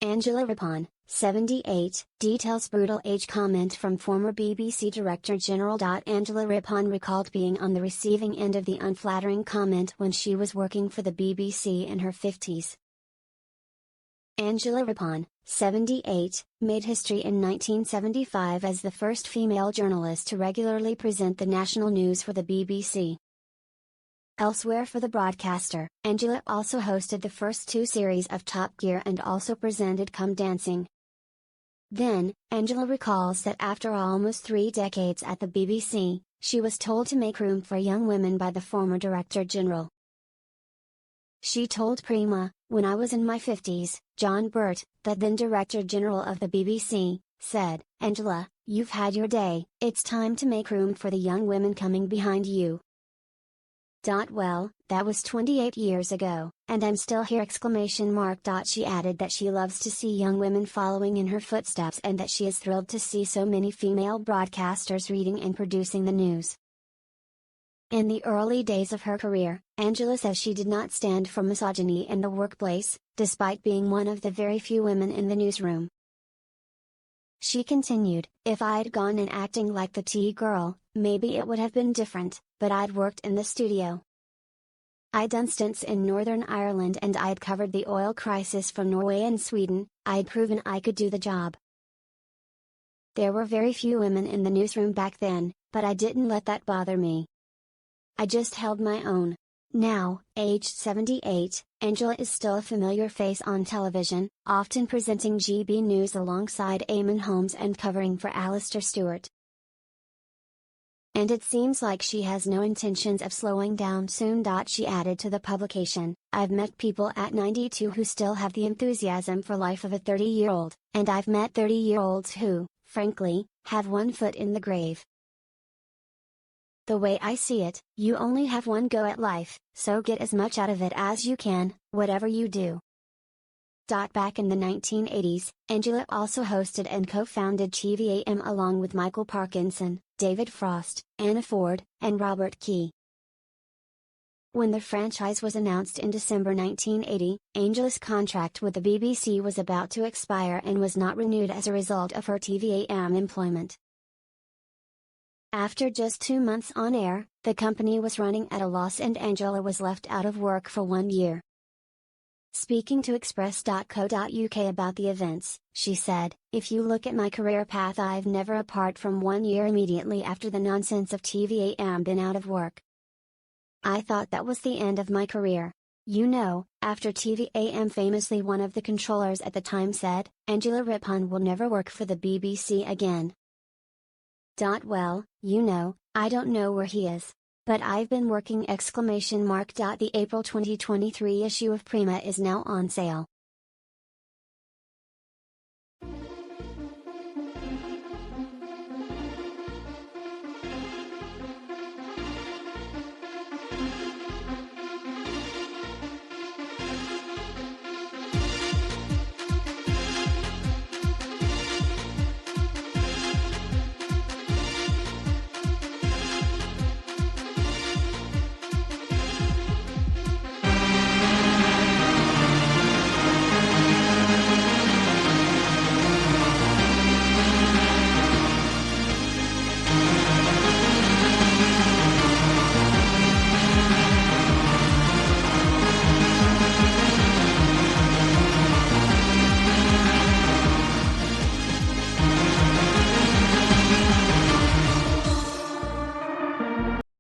Angela Rippon, 78, details brutal age comment from former BBC Director General. Angela Rippon recalled being on the receiving end of the unflattering comment when she was working for the BBC in her 50s. Angela Rippon, 78, made history in 1975 as the first female journalist to regularly present the national news for the BBC. Elsewhere for the broadcaster, Angela also hosted the first two series of Top Gear and also presented Come Dancing. Then, Angela recalls that after almost 3 decades at the BBC, she was told to make room for young women by the former Director General. She told Prima, "When I was in my 50s, John Burt, the then Director General of the BBC, said, 'Angela, you've had your day, it's time to make room for the young women coming behind you.' Well, that was 28 years ago, and I'm still here!" She added that she loves to see young women following in her footsteps and that she is thrilled to see so many female broadcasters reading and producing the news. In the early days of her career, Angela says she did not stand for misogyny in the workplace, despite being one of the very few women in the newsroom. She continued, "If I'd gone in acting like the tea girl, maybe it would have been different, but I'd worked in the studio. I'd done stints in Northern Ireland and I'd covered the oil crisis from Norway and Sweden, I'd proven I could do the job. There were very few women in the newsroom back then, but I didn't let that bother me. I just held my own." Now, aged 78, Angela is still a familiar face on television, often presenting GB News alongside Eamon Holmes and covering for Alistair Stewart. And it seems like she has no intentions of slowing down soon. She added to the publication, "I've met people at 92 who still have the enthusiasm for life of a 30-year-old, and I've met 30-year-olds who, frankly, have one foot in the grave. The way I see it, you only have one go at life, so get as much out of it as you can, whatever you do." Back in the 1980s, Angela also hosted and co-founded TVAM along with Michael Parkinson, David Frost, Anna Ford, and Robert Key. When the franchise was announced in December 1980, Angela's contract with the BBC was about to expire and was not renewed as a result of her TVAM employment. After just 2 months on air, the company was running at a loss and Angela was left out of work for 1 year. Speaking to Express.co.uk about the events, she said, "If you look at my career path, I've never apart from 1 year immediately after the nonsense of TVAM been out of work. I thought that was the end of my career. You know, after TVAM." Famously, one of the controllers at the time said, "Angela Rippon will never work for the BBC again. Well, you know, I don't know where he is. But I've been working!" The April 2023 issue of Prima is now on sale.